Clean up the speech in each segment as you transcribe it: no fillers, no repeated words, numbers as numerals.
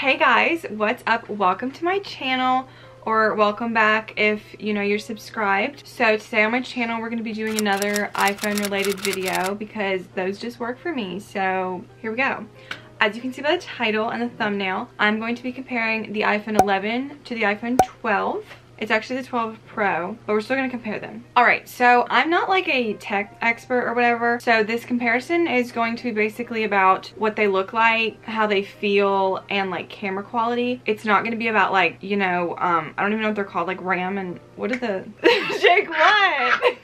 Hey guys, what's up? Welcome to my channel, or welcome back if you know you're subscribed. So today on my channel we're going to be doing another iPhone related video because those just work for me. So here we go. As you can see by the title and the thumbnail, I'm going to be comparing the iPhone 11 to the iPhone 12. It's actually the 12 Pro, but we're still gonna compare them. All right, so I'm not like a tech expert or whatever, so this comparison is going to be basically about what they look like, how they feel, and like camera quality. It's not gonna be about like, you know, I don't even know what they're called, like RAM and what are the, Jake, what?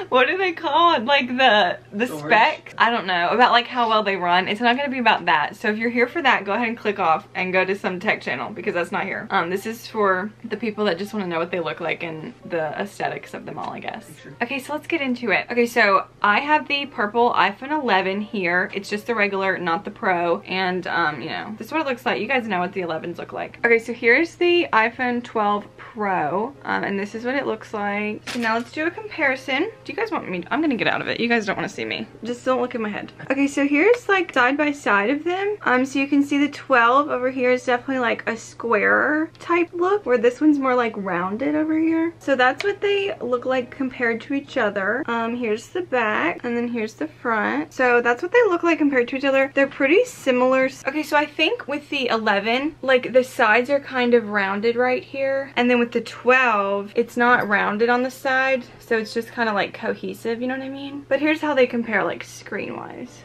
What are they called? Like the specs? I don't know. About like how well they run. It's not going to be about that. So if you're here for that, go ahead and click off and go to some tech channel because that's not here. This is for the people that just want to know what they look like and the aesthetics of them all, I guess. Sure. Okay, so let's get into it. Okay, so I have the purple iPhone 11 here. It's just the regular, not the Pro. And, you know, this is what it looks like. You guys know what the 11s look like. Okay, so here's the iPhone 12 Pro. And this is what it looks like. So now let's do a comparison. Do you guys want me? I'm gonna get out of it. You guys don't want to see me. Just don't look at my head. Okay, so here's like side by side of them. So you can see the 12 over here is definitely like a square type look, where this one's more like rounded over here. So that's what they look like compared to each other. Here's the back, and then here's the front. So that's what they look like compared to each other. They're pretty similar. Okay, so I think with the 11, like the sides are kind of rounded right here, and then with the 12, it's not rounded on the side, so it's just kind of like cohesive, you know what I mean? But here's how they compare like screen wise.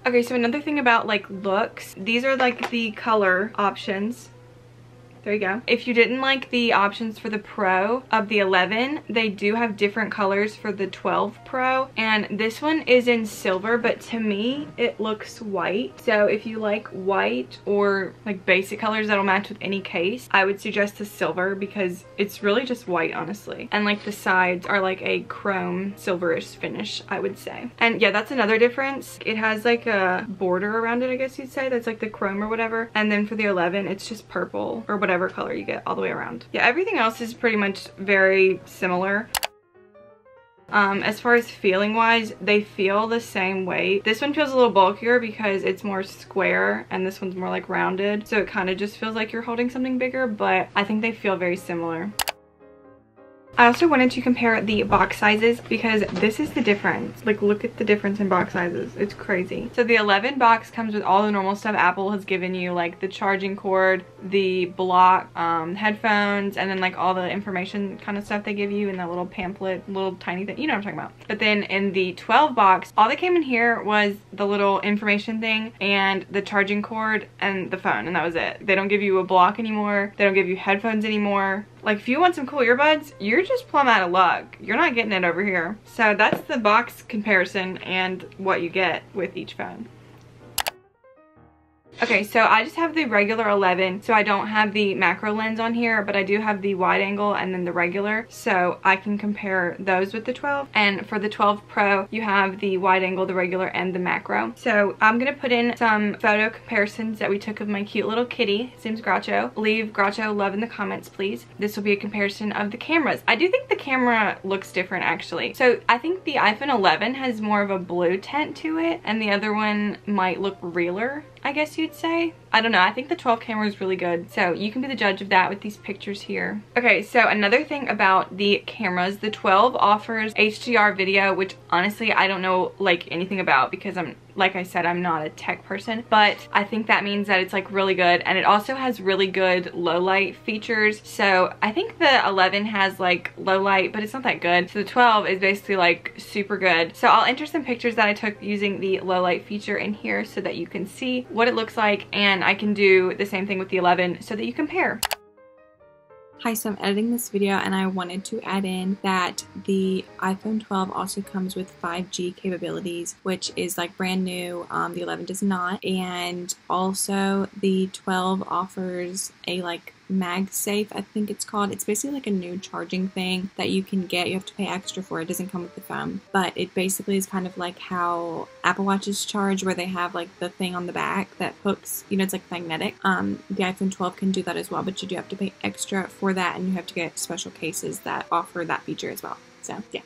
Okay, so another thing about like looks, these are like the color options. There you go. If you didn't like the options for the Pro of the 11, they do have different colors for the 12 Pro. And this one is in silver, but to me, it looks white. So if you like white or like basic colors that'll match with any case, I would suggest the silver because it's really just white, honestly. And like the sides are like a chrome silverish finish, I would say. And yeah, that's another difference. It has like a border around it, I guess you'd say. That's like the chrome or whatever. And then for the 11, it's just purple or whatever color you get all the way around. Yeah, everything else is pretty much very similar. As far as feeling wise, they feel the same way. This one feels a little bulkier because it's more square and this one's more like rounded. So it kind of just feels like you're holding something bigger, but I think they feel very similar. I also wanted to compare the box sizes because this is the difference. Like, look at the difference in box sizes. It's crazy. So the 11 box comes with all the normal stuff Apple has given you, like the charging cord, the block, headphones, and then like all the information kind of stuff they give you in that little pamphlet, little tiny thing. You know what I'm talking about. But then in the 12 box, all that came in here was the little information thing and the charging cord and the phone, and that was it. They don't give you a block anymore. They don't give you headphones anymore. Like, if you want some cool earbuds, you're just plumb out of luck. You're not getting it over here. So that's the box comparison and what you get with each phone. Okay, so I just have the regular 11, so I don't have the macro lens on here, but I do have the wide angle and then the regular, so I can compare those with the 12. And for the 12 Pro, you have the wide angle, the regular, and the macro. So I'm gonna put in some photo comparisons that we took of my cute little kitty. His name's Groucho. Leave Groucho love in the comments, please. This will be a comparison of the cameras. I do think the camera looks different, actually. So I think the iPhone 11 has more of a blue tint to it, and the other one might look realer, I guess you'd say. I don't know. I think the 12 camera is really good. So you can be the judge of that with these pictures here. Okay, so another thing about the cameras, the 12 offers HDR video, which honestly I don't know like anything about because like I said, I'm not a tech person, but I think that means that it's like really good. And it also has really good low light features. So I think the 11 has like low light, but it's not that good. So the 12 is basically like super good. So I'll enter some pictures that I took using the low light feature in here so that you can see what it looks like, and I can do the same thing with the 11 so that you compare. Hi, so I'm editing this video and I wanted to add in that the iPhone 12 also comes with 5G capabilities, which is like brand new. The 11 does not. And also the 12 offers a like MagSafe, I think it's called. It's basically like a new charging thing that you can get. You have to pay extra for. It doesn't come with the phone, but it basically is kind of like how Apple Watches charge, where they have like the thing on the back that hooks, you know, it's like magnetic. The iPhone 12 can do that as well, but you do have to pay extra for that, and you have to get special cases that offer that feature as well. So yeah.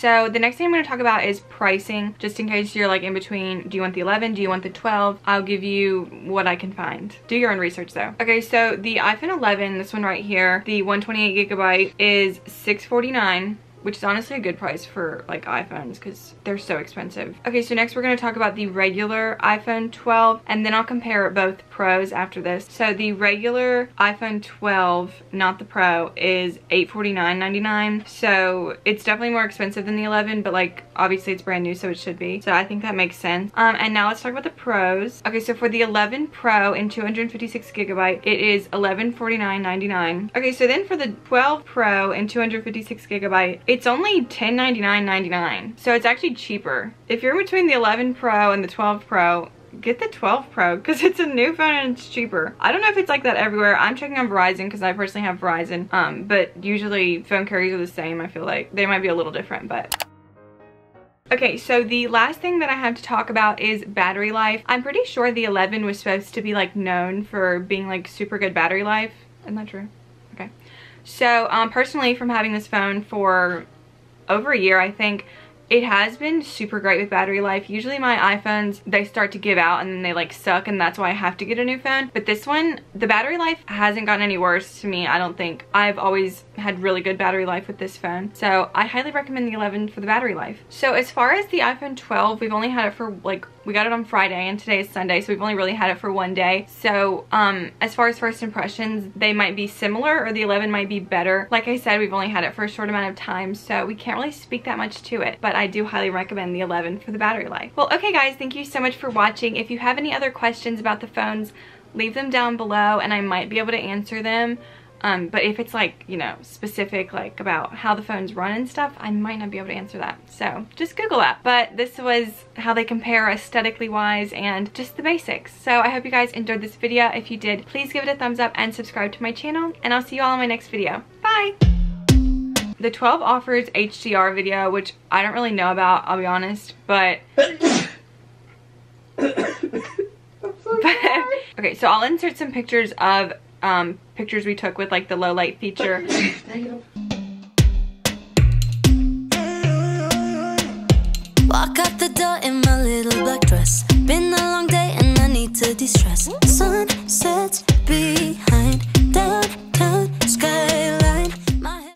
So the next thing I'm going to talk about is pricing, just in case you're like in between. Do you want the 11? Do you want the 12? I'll give you what I can find. Do your own research though. Okay, so the iPhone 11, this one right here, the 128GB is $649. Which is honestly a good price for like iPhones because they're so expensive. Okay, so next we're going to talk about the regular iPhone 12 and then I'll compare both Pros after this. So the regular iPhone 12, not the Pro, is $849.99. So it's definitely more expensive than the 11, but like obviously it's brand new, so it should be. So I think that makes sense. And now let's talk about the Pros. Okay, so for the 11 Pro and 256GB, it is $1149.99. Okay, so then for the 12 Pro and 256GB, it's only $1099.99. So it's actually cheaper. If you're between the 11 Pro and the 12 Pro, get the 12 Pro because it's a new phone and it's cheaper. I don't know if it's like that everywhere. I'm checking on Verizon because I personally have Verizon. But usually phone carriers are the same. I feel like they might be a little different, but... Okay, so the last thing that I have to talk about is battery life. I'm pretty sure the 11 was supposed to be like known for being like super good battery life. Isn't that true? Okay. So personally, from having this phone for over a year, I think it has been super great with battery life. Usually my iPhones, they start to give out and then they like suck, and that's why I have to get a new phone. But this one, the battery life hasn't gotten any worse to me, I don't think. I've always had really good battery life with this phone. So I highly recommend the 11 for the battery life. So as far as the iPhone 12, we've only had it for like, we got it on Friday and today is Sunday, so we've only really had it for one day. So as far as first impressions, they might be similar or the 11 might be better. Like I said, we've only had it for a short amount of time, so we can't really speak that much to it, but I do highly recommend the 11 for the battery life. Well, okay guys, thank you so much for watching. If you have any other questions about the phones, leave them down below and I might be able to answer them. But if it's like, you know, specific like about how the phones run and stuff, I might not be able to answer that. So just Google that. But this was how they compare aesthetically wise and just the basics. So I hope you guys enjoyed this video. If you did, please give it a thumbs up and subscribe to my channel, and I'll see you all in my next video. Bye! The 12 offers HDR video, which I don't really know about, I'll be honest, but... Okay, so I'll insert some pictures of pictures we took with like the low light feature. Walk out the door in my